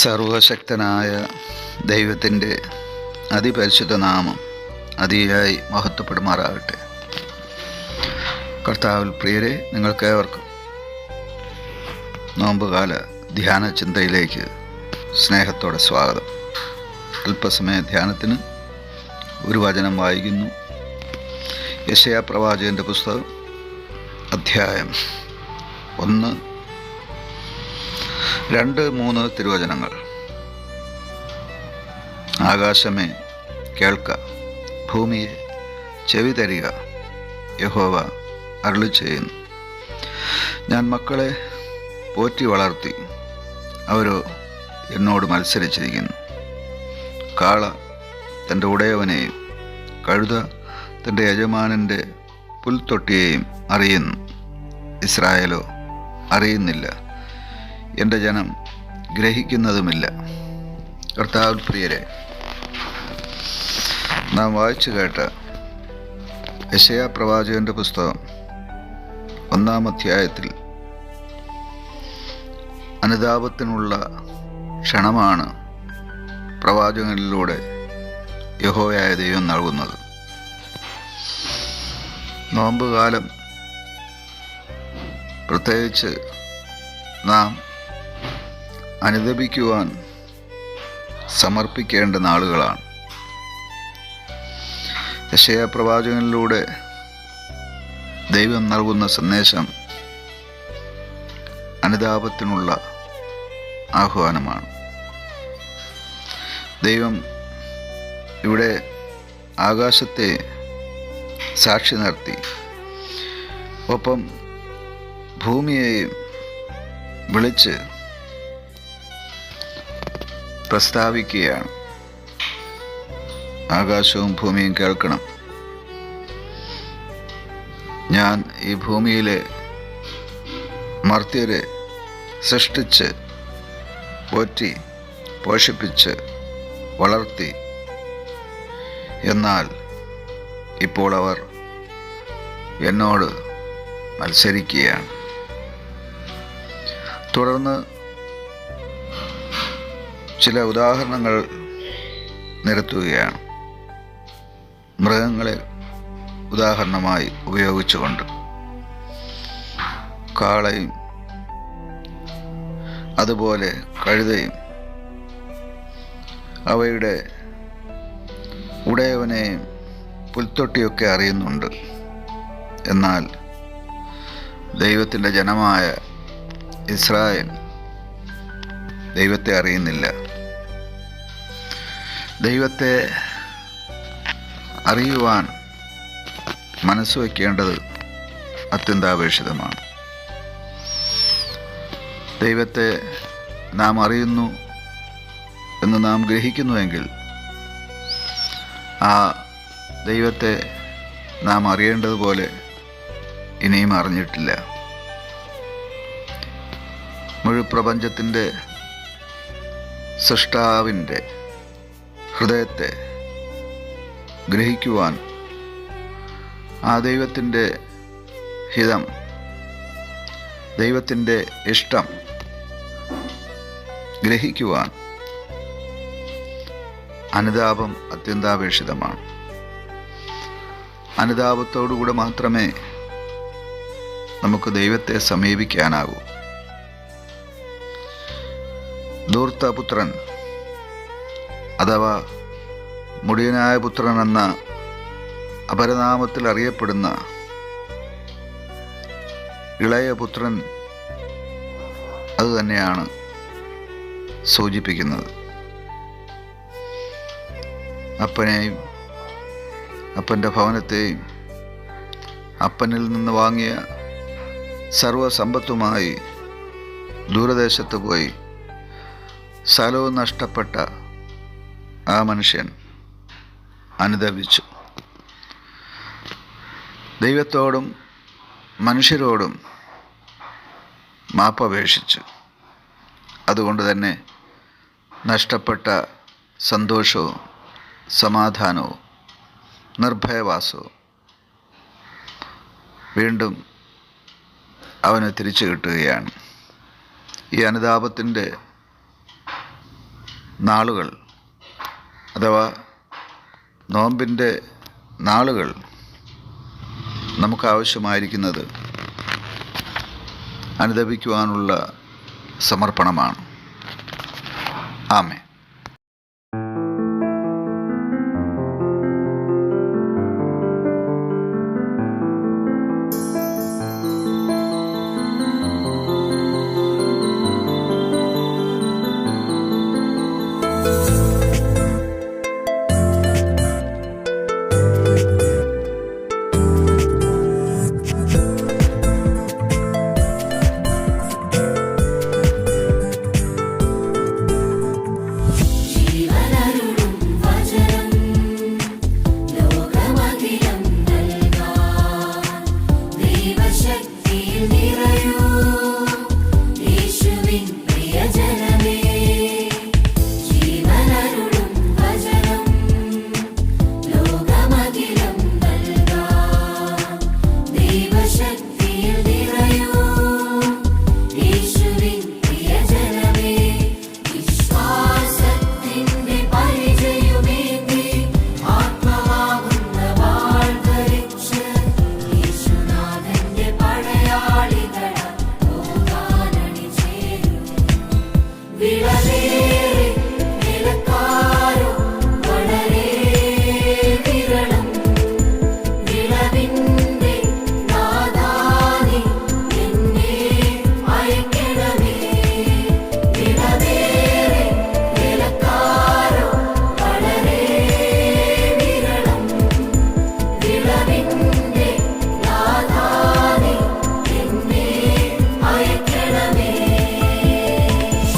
സർവശക്തനായ ദൈവത്തിൻ്റെ അതിപരിശുദ്ധ നാമം അതിയായി മഹത്വപ്പെടുമാറാകട്ടെ. കർത്താവിൽ പ്രിയരെ, നിങ്ങൾക്കേവർക്കും നോമ്പുകാല ധ്യാന ചിന്തയിലേക്ക് സ്നേഹത്തോടെ സ്വാഗതം. അല്പസമയ ധ്യാനത്തിന് ഒരു വചനം വായിക്കുന്നു. യെശയ്യാ പ്രവാചകൻ്റെ പുസ്തകം അധ്യായം 1, 2, 3 തിരുവചനങ്ങൾ. ആകാശമേ കേൾക്ക, ഭൂമിയെ ചെവി തരിക, യഹോവ അരുളിച്ചെയ്യുന്നു. ഞാൻ മക്കളെ പോറ്റി വളർത്തി, അവരോ എന്നോട് മത്സരിച്ചിരിക്കുന്നു. കാള തൻ്റെ ഉടയവനെയും കഴുത തൻ്റെ യജമാനൻ്റെ പുൽത്തൊട്ടിയെയും അറിയുന്നു, ഇസ്രായേലോ അറിയുന്നില്ല, എൻ്റെ ജനം ഗ്രഹിക്കുന്നതുമില്ല. കർത്താവിൽ പ്രിയരെ, നാം വായിച്ചു കേട്ട യെശയ്യാ പ്രവാചകൻ്റെ പുസ്തകം 1-ാം അധ്യായത്തിൽ അനുതാപത്തിനുള്ള ക്ഷണമാണ് പ്രവാചകനിലൂടെ യഹോവയായ ദൈവം നൽകുന്നത്. നോമ്പുകാലം പ്രത്യേകിച്ച് നാം അനുദപിക്കുവാൻ സമർപ്പിക്കേണ്ട നാളുകളാണ്. യെശയ്യാ പ്രവാചകനിലൂടെ ദൈവം നൽകുന്ന സന്ദേശം അനുതാപത്തിനുള്ള ആഹ്വാനമാണ്. ദൈവം ഇവിടെ ആകാശത്തെ സാക്ഷി നിർത്തി, ഒപ്പം ഭൂമിയെയും വിളിച്ച് പ്രസ്താവിക്കുകയാണ്. ആകാശവും ഭൂമിയും കേൾക്കണം, ഞാൻ ഈ ഭൂമിയിലെ മർത്യരെ സൃഷ്ടിച്ച് പോറ്റി പോഷിപ്പിച്ച് വളർത്തി. എന്നാൽ ഇപ്പോൾ അവർ എന്നോട് മത്സരിക്കുകയാണ്. തുടർന്ന് ചില ഉദാഹരണങ്ങൾ നിരത്തുകയാണ്, മൃഗങ്ങളെ ഉദാഹരണമായി ഉപയോഗിച്ചുകൊണ്ട്. കാളയും അതുപോലെ കഴുതയും അവയുടെ ഉടയവനെയും പുൽത്തൊട്ടിയൊക്കെ അറിയുന്നുണ്ട്. എന്നാൽ ദൈവത്തിൻ്റെ ജനമായ ഇസ്രായേൽ ദൈവത്തെ അറിയുന്നില്ല. ദൈവത്തെ അറിയുവാൻ മനസ്സ് വയ്ക്കേണ്ടത് അത്യന്താപേക്ഷിതമാണ്. ദൈവത്തെ നാം അറിയുന്നു എന്ന് നാം ഗ്രഹിക്കുന്നുവെങ്കിൽ ആ ദൈവത്തെ നാം അറിയേണ്ടതുപോലെ ഇനിയും അറിഞ്ഞിട്ടില്ല. മുഴുപ്രപഞ്ചത്തിൻ്റെ സൃഷ്ടാവിൻ്റെ ഹൃദയത്തെ ഗ്രഹിക്കുവാൻ, ആ ദൈവത്തിൻ്റെ ഹിതം, ദൈവത്തിൻ്റെ ഇഷ്ടം ഗ്രഹിക്കുവാൻ അനുതാപം അത്യന്താപേക്ഷിതമാണ്. അനുതാപത്തോടുകൂടെ മാത്രമേ നമുക്ക് ദൈവത്തെ സമീപിക്കാനാകൂ. ധൂർത്തപുത്രൻ അഥവാ മുടിയനായ പുത്രൻ എന്ന അപരനാമത്തിൽ അറിയപ്പെടുന്ന ഇളയ പുത്രൻ അതുതന്നെയാണ് സൂചിപ്പിക്കുന്നത്. അപ്പനെയും അപ്പൻ്റെ ഭവനത്തെയും അപ്പനിൽ നിന്ന് വാങ്ങിയ സർവസമ്പത്തുമായി ദൂരദേശത്ത് പോയി സ്ഥലവും നഷ്ടപ്പെട്ട ആ മനുഷ്യൻ അനുതപിച്ചു. ദൈവത്തോടും മനുഷ്യരോടും മാപ്പപേക്ഷിച്ചു. അതുകൊണ്ട് തന്നെ നഷ്ടപ്പെട്ട സന്തോഷവും സമാധാനവും നിർഭയവാസവും വീണ്ടും അവന് തിരിച്ചു കിട്ടുകയാണ്. ഈ അനുതാപത്തിൻ്റെ നാളുകൾ അഥവാ നോമ്പിൻ്റെ നാളുകൾ നമുക്കാവശ്യമായിരിക്കുന്നത് അനുദപിക്കുവാനുള്ള സമർപ്പണമാണ്. ആമേൻ. ദൈവശക്തിയിൽ നിറയൂ.